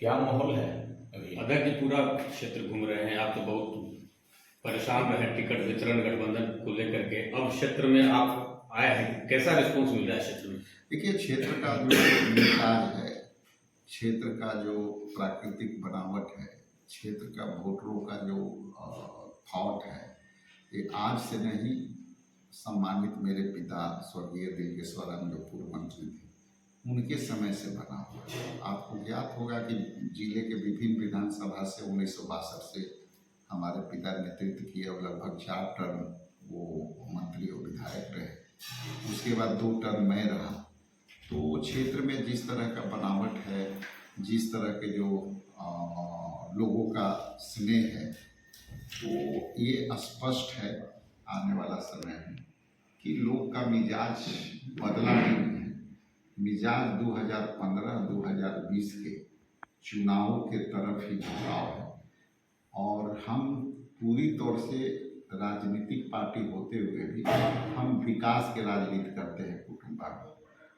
क्या माहौल है अभी? अगर जी पूरा क्षेत्र घूम रहे हैं आप, तो बहुत परेशान रहे टिकट वितरण गठबंधन को लेकर के। अब क्षेत्र में आप आए हैं, कैसा रिस्पॉन्स मिल रहा है क्षेत्र में? देखिए, क्षेत्र का जो मिजाज है, क्षेत्र का जो प्राकृतिक बनावट है, क्षेत्र का वोटरों का जो थॉट है, ये आज से नहीं, सम्मानित मेरे पिता स्वर्गीय दिलकेश्वर जो पूर्व मंत्री थे, उनके समय से बना हुआ है। आपको ज्ञात होगा कि जिले के विभिन्न विधानसभा से 1962 से हमारे पिता नेतृत्व किए और लगभग 4 टर्म वो मंत्री और विधायक रहे। उसके बाद 2 टर्म मैं रहा। तो क्षेत्र में जिस तरह का बनावट है, जिस तरह के जो लोगों का स्नेह है, तो ये स्पष्ट है आने वाला समय में कि लोग का मिजाज बदला नहीं है। मिजाज 2015-2020 के चुनावों के तरफ ही झुकाव है और हम पूरी तौर से राजनीतिक पार्टी होते हुए भी हम विकास के राजनीति करते हैं कुटुंबा में।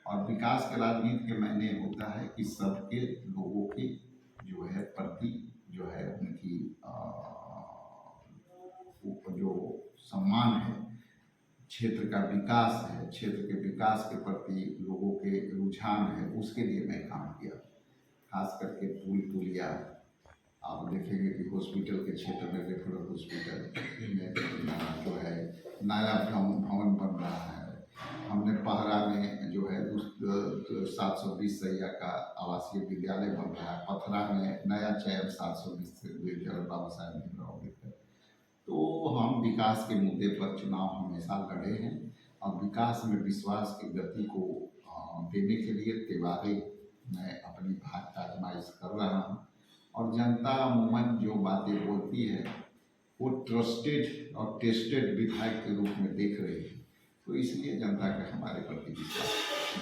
और विकास के राजनीति के मायने होता है कि सबके लोगों के जो है प्रति जो है उनकी जो सम्मान है, क्षेत्र का विकास है, क्षेत्र के विकास के प्रति लोगों के रुझान है, उसके लिए मैं काम किया। खास करके पुल पुलिया आप देखेंगे कि हॉस्पिटल के क्षेत्र में रेफरल हॉस्पिटल में जो है नया भवन बन रहा है। हमने पहरा में जो है 720 सैया का आवासीय विद्यालय बन रहा है। पथरा में नया चयन 720 विद्यालय बाबा साहेब भीमराव अम्बेडकर। तो हम विकास के मुद्दे पर चुनाव हमेशा लड़े हैं और विकास में विश्वास की गति को देने के लिए तिवारी मैं अपनी भाग्य आजमाइश कर रहा हूँ। और जनता अमूमन जो बातें बोलती है वो ट्रस्टेड और टेस्टेड विधायक के रूप में देख रही है। तो इसलिए जनता का हमारे प्रति विश्वास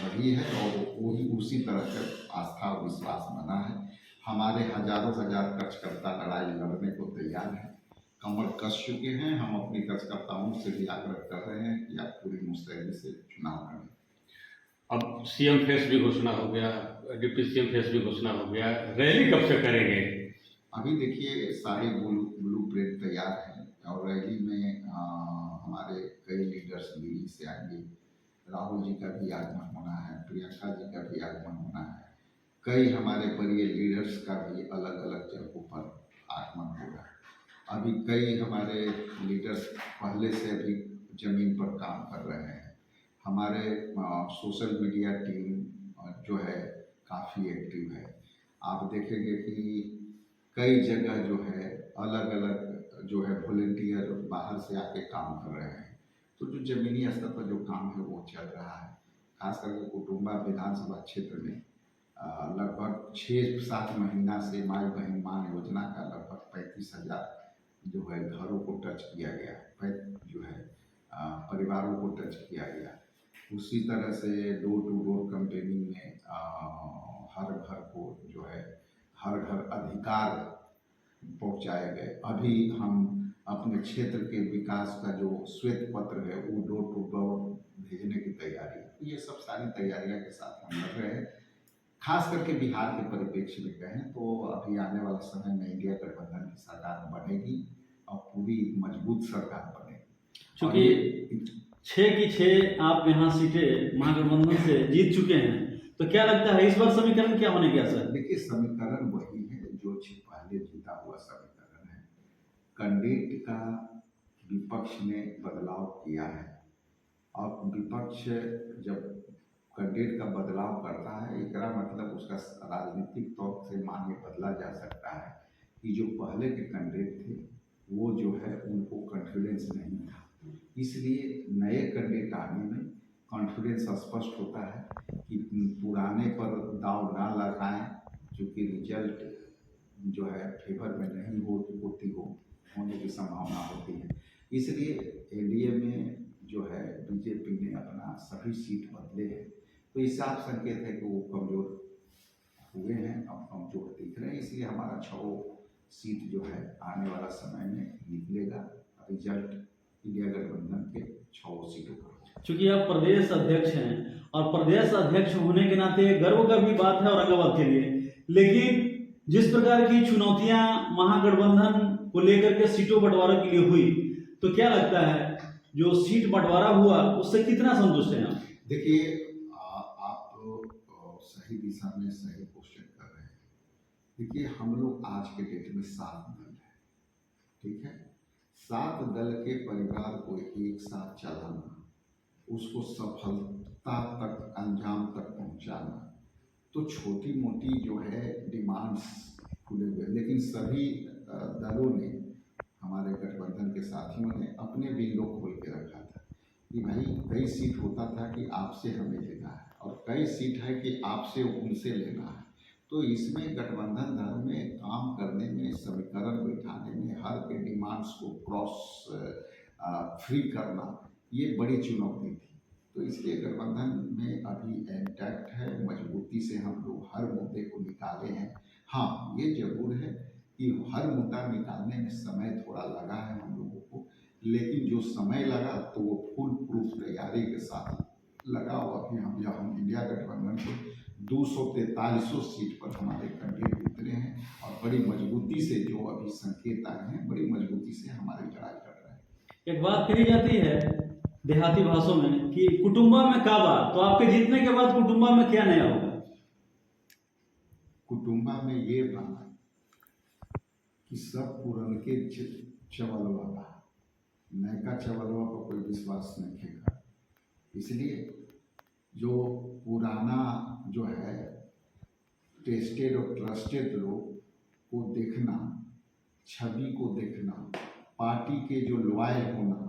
बढ़ी है और वही उसी तरह का आस्था और विश्वास बना है। हमारे हजारों हजार कार्यकर्ता लड़ाई लड़ने को तैयार हैं, कमर कस चुके हैं। हम अपने कार्यकर्ताओं से भी आग्रह कर रहे हैं कि आप पूरी मुस्तैदी से चुनाव लड़ें। अब सीएम फेस भी घोषणा हो गया, डिप्टी सीएम फेस भी घोषणा हो गया, रैली कब से करेंगे? अभी देखिए, सारे ब्लू प्रिंट तैयार हैं और रैली में हमारे कई लीडर्स दिल्ली से आएंगे। राहुल जी का भी आगमन होना है, प्रियंका जी का भी आगमन होना है, कई हमारे बड़े लीडर्स का भी अलग अलग जगहों पर आगमन होगा। अभी कई हमारे लीडर्स पहले से अभी जमीन पर काम कर रहे हैं। हमारे सोशल मीडिया टीम जो है काफ़ी एक्टिव है। आप देखेंगे कि कई जगह जो है अलग अलग जो है वॉलेंटियर बाहर से आके काम कर रहे हैं। तो जो ज़मीनी स्तर पर जो काम है वो चल रहा है। खास करके कुटुंबा विधानसभा क्षेत्र में लगभग 6-7 महीना से माई बहन मान योजना का लगभग 35,000 जो है घरों को टच किया गया, जो है परिवारों को टच किया गया। उसी तरह से डोर टू डोर कैंपेनिंग में हर घर को जो है हर घर अधिकार पहुंचाए गए। अभी हम अपने क्षेत्र के विकास का जो श्वेत पत्र है वो डोर टू डोर भेजने की तैयारी है। ये सब सारी तैयारियां के साथ हम लग रहे हैं। खास करके बिहार के परिप्रेक्ष्य में कहें तो अभी आने वाला समय में इंडिया गठबंधन की सरकार बनेगी और पूरी मजबूत सरकार बनेगी। चूँकि 6 की 6 आप यहाँ सीटें महागठबंधन से जीत चुके हैं, तो क्या लगता है इस बार समीकरण क्या होने गया सर? देखिए, समीकरण वही है जो पहले जीता हुआ समीकरण है। कैंडिडेट का विपक्ष ने बदलाव किया है और विपक्ष जब कैंडिडेट का बदलाव करता है, इसका मतलब उसका राजनीतिक तौर से मान्य बदला जा सकता है कि जो पहले के कैंडिडेट थे वो जो है उनको कॉन्फिडेंस नहीं था। इसलिए नए कैंडिडेट आने में कॉन्फिडेंस स्पष्ट होता है कि पुराने पर दाव ना लगाएं, क्योंकि रिजल्ट जो है फेवर में नहीं होने की संभावना होती है। इसलिए एनडीए में जो है बीजेपी ने अपना सभी सीट बदले हैं। तो इससे आप संकेत है कि वो कमज़ोर हुए हैं, अब कमज़ोर दिख रहे हैं। इसलिए हमारा 6 सीट जो है आने वाला समय में निकलेगा। रिजल्ट इंडिया गठबंधन के 6 सीटों पर। चूँकि आप प्रदेश अध्यक्ष हैं और प्रदेश अध्यक्ष होने के नाते गर्व का भी बात है औरंगाबाद के लिए, लेकिन जिस प्रकार की चुनौतियां महागठबंधन को लेकर के सीटों बंटवारा के लिए हुई, तो क्या लगता है जो सीट बंटवारा हुआ उससे कितना संतुष्ट हैं आप? देखिए, आप सही दिशा में सही क्वेश्चन कर रहे हैं। देखिए, हम लोग आज के डेट में 7 दल है, ठीक है। 7 दल के परिवार को एक साथ चलाना, उसको सफलता तक, अंजाम तक पहुंचाना, तो छोटी मोटी जो है डिमांड्स खुले हुए, लेकिन सभी दलों ने, हमारे गठबंधन के साथियों ने अपने विंडो खोल के रखा था कि भाई कई सीट होता था कि आपसे हमें लेना है और कई सीट है कि आपसे उनसे लेना है। तो इसमें गठबंधन दल में काम करने में, समीकरण बैठाने में, हर के डिमांड्स को क्रॉस फ्री करना, ये बड़ी चुनौती थी। तो इसलिए गठबंधन में अभी इंटैक्ट है, मजबूती से हम लोग हर मुद्दे को निकाले हैं। हाँ, ये जरूर है कि हर मुद्दा निकालने में समय थोड़ा लगा है हम लोगों को, लेकिन जो समय लगा तो वो फुल प्रूफ तैयारी के साथ लगा। और अभी हम इंडिया गठबंधन के 243 सीट पर हमारे कैंडिडेट उतरे हैं और बड़ी मजबूती से, जो अभी संकेत आए हैं, बड़ी मजबूती से हमारी लड़ाई लड़ रहे हैं। एक बात कही जाती है देहाती भाषाओं में कि कुटुंबा में काबा, तो आपके जीतने के बाद कुटुंबा में क्या नया होगा? कुटुंबा में ये बात कि सब पुरन के चवलवा बा, नयका चवलवा पर कोई विश्वास नहीं खेगा। इसलिए जो पुराना जो है टेस्टेड और ट्रस्टेड लोग को देखना, छवि को देखना, पार्टी के जो लॉयल होना,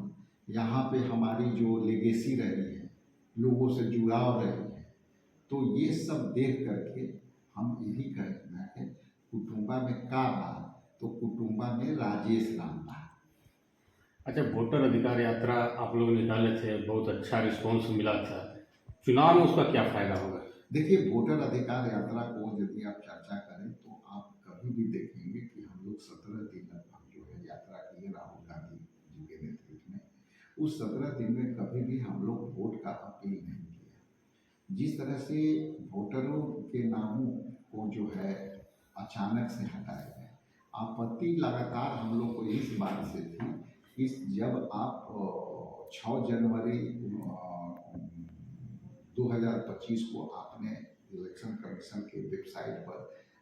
यहाँ पे हमारी जो लेगेसी रही है, लोगों से जुड़ाव रही है, तो ये सब देख करके हम यही कहना है कुटुंबा में का बा, तो कुटुंबा में राजेश राम बा। अच्छा, वोटर अधिकार यात्रा आप लोग निकाले थे, बहुत अच्छा रिस्पॉन्स मिला था, चुनाव में उसका क्या फायदा होगा? देखिए, वोटर अधिकार यात्रा को यदि आप चर्चा करें तो आप कभी भी देखेंगे कि हम लोग 17 दिन हम जो है यात्रा किए राहुल गांधी जी के नेतृत्व में। उस 17 दिन में कभी भी हम लोग वोट का अपील नहीं किया। जिस तरह से वोटरों के नामों को जो है अचानक से हटाया गया, आपत्ति लगातार हम लोग को इस बात से थी कि जब आप 6 जनवरी 2025 को आपने इलेक्शन कमीशन के वेबसाइट पर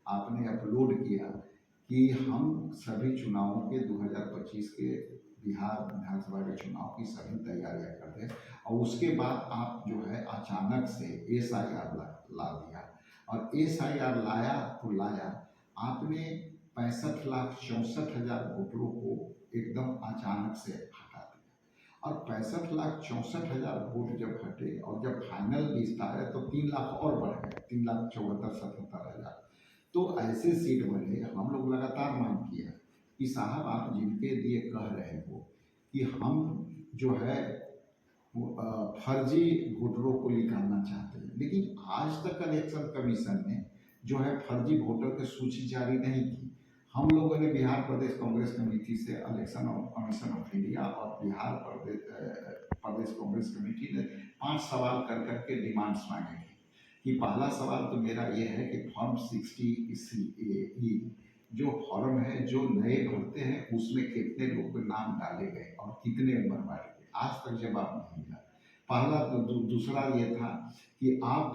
आपने अपलोड किया कि हम सभी चुनावों के 2025 के बिहार विधानसभा के चुनाव की सभी तैयारियां कर दें, और उसके बाद आप जो है अचानक से SIR ला दिया। और SIR लाया तो लाया, आपने 65,64,000 वोटरों को एकदम अचानक से हटा दिया। और 65,64,000 वोट जब हटे और जब फाइनल लिस्ट आया तो 3 लाख और बढ़ गए, 3,74,77,000। तो ऐसे सीट बने। हम लोग लगातार मांग किया कि साहब, आप जिनके लिए कह रहे हो कि हम जो है फर्जी वोटरों को निकालना चाहते हैं, लेकिन आज तक इलेक्शन कमीशन ने जो है फर्जी वोटर की सूची जारी नहीं की। हम लोगों ने बिहार प्रदेश कांग्रेस कमेटी से इलेक्शन कमीशन ऑफ इंडिया और बिहार प्रदेश कांग्रेस कमेटी ने 5 सवाल कर करके डिमांड्स मांगे थे। कि पहला सवाल तो मेरा ये है कि फॉर्म 60E जो फॉर्म है, जो नए भरते हैं, उसमें कितने लोग के नाम डाले गए और कितने उम्र बांटे गए, आज तक जवाब नहीं मिला। पहला तो दूसरा ये था कि आप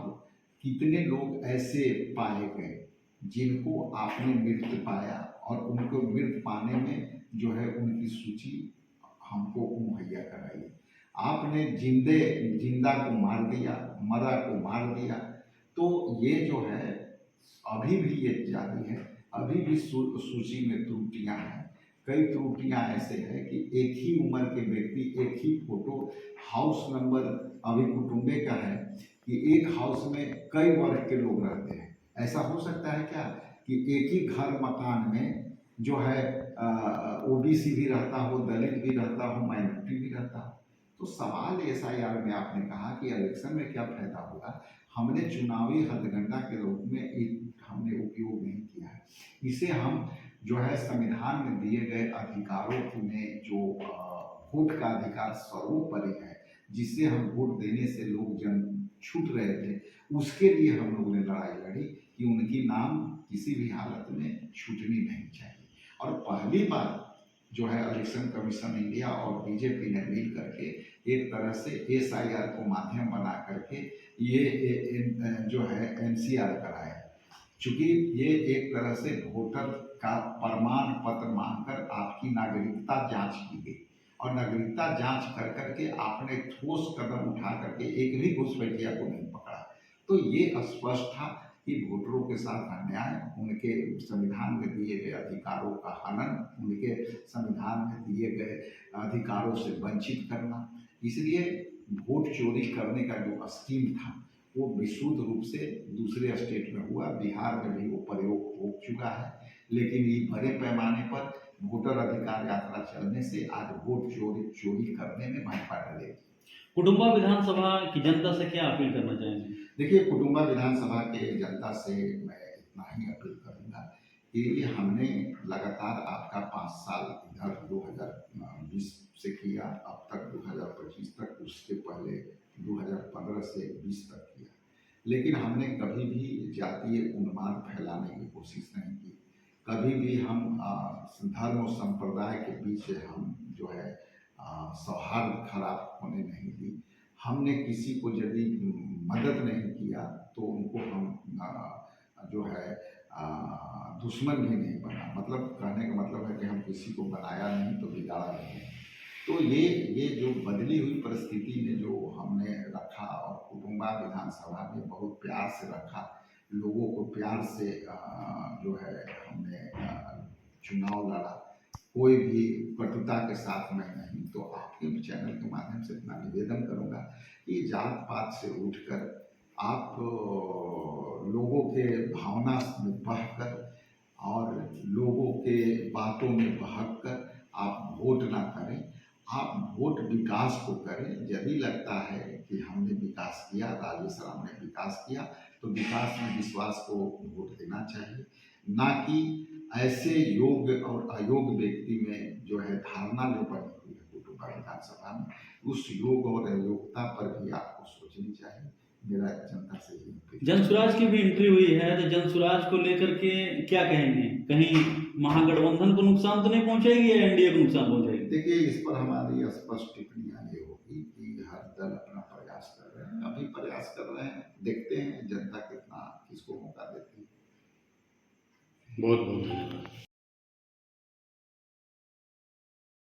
कितने लोग ऐसे पाए गए जिनको आपने मृत पाया और उनको मृत पाने में जो है उनकी सूची हमको मुहैया कराई। आपने जिंदा को मार दिया, मरा को मार दिया। तो ये जो है अभी भी ये जारी है, अभी भी सूची में त्रुटियां हैं। कई त्रुटियां ऐसे हैं कि एक ही उम्र के व्यक्ति, एक ही फोटो, हाउस नंबर अभी कुटुंबे का है कि एक हाउस में कई वर्ग के लोग रहते हैं। ऐसा हो सकता है क्या कि एक ही घर मकान में जो है OBC भी रहता हो, दलित भी रहता हो, माइनॉरिटी भी रहता हो? तो सवाल SIR में आपने कहा कि इलेक्शन में क्या फायदा होगा, हमने चुनावी हथकंडा के रूप में हमने उपयोग नहीं किया है। इसे हम जो है संविधान में दिए गए अधिकारों में जो वोट का अधिकार सर्वोपरि है, जिससे हम वोट देने से लोग जन छूट रहे थे, उसके लिए हम लोगों ने लड़ाई लड़ी कि उनकी नाम किसी भी हालत में छूटनी नहीं चाहिए। और पहली बार जो है इलेक्शन कमीशन इंडिया और बीजेपी ने मिल करके एक तरह से SIR को माध्यम बना करके ये जो है NCR कराया। चूंकि ये एक तरह से वोटर का प्रमाण पत्र मांगकर आपकी नागरिकता जांच की गई और नागरिकता जांच कर करके आपने ठोस कदम उठा करके एक भी घुसपैठिया को नहीं पकड़ा। तो ये स्पष्ट था कि वोटरों के साथ अन्याय, उनके संविधान में दिए गए अधिकारों का हनन, उनके संविधान में दिए गए अधिकारों से वंचित करना। इसलिए वोट चोरी करने का जो स्कीम था वो विशुद्ध रूप से दूसरे स्टेट में हुआ, बिहार में भी वो प्रयोग हो चुका है। लेकिन ये बड़े पैमाने पर वोटर अधिकार यात्रा चलने से आज वोट चोरी करने में भाजपा डलेगी। कुटुंबा विधानसभा की जनता से क्या अपील करना चाहेंगे? देखिए, कुटुंबा विधानसभा के जनता से मैं इतना ही अपील करूंगा कि हमने लगातार आपका 5 साल इधर 2020 से किया, अब तक 2025 तक, उसके पहले 2015 से 20 तक किया, लेकिन हमने कभी भी जातीय उन्माद फैलाने की कोशिश नहीं की। कभी भी हम धर्म और संप्रदाय के बीच हम जो है सौहार्द खराब होने नहीं दी। हमने किसी को यदि मदद नहीं किया तो उनको हम जो है दुश्मन भी नहीं बना। मतलब कहने का मतलब है कि हम किसी को बनाया नहीं तो बिगाड़ा नहीं। तो ये जो बदली हुई परिस्थिति में जो हमने रखा और कुटुंबा विधानसभा में बहुत प्यार से रखा, लोगों को प्यार से जो है हमने चुनाव लड़ा, कोई भी कटुता के साथ में नहीं। तो आपके चैनल के माध्यम से इतना निवेदन करूंगा कि जात पात से उठकर आप लोगों के भावना में बहकर और लोगों के बातों में बहक कर आप वोट ना करें। आप वोट विकास को करें। यदि लगता है कि हमने विकास किया, राजेश राम ने विकास किया, तो विकास में विश्वास को वोट देना चाहिए, ना कि ऐसे योग्य और अयोग्य व्यक्ति में जो है धारणा जो बनी हुई है कुटुंबा विधानसभा में, उस योग और अयोग्यता पर भी आपको सोचनी चाहिए। मेरा जनता से ही अपील। जनसुराज की भी एंट्री हुई है, तो जनसुराज को लेकर के क्या कहेंगे? कहीं महागठबंधन को नुकसान तो नहीं पहुंचाएगी या NDA को नुकसान पहुंचाएगी? देखिए, इस पर हमारी स्पष्ट टिप्पणियां ये होगी कि हर दल अपना प्रयास कर रहे हैं, अभी प्रयास कर रहे हैं, देखते हैं जनता कितना किसको मौका देती है। बहुत बहुत धन्यवाद।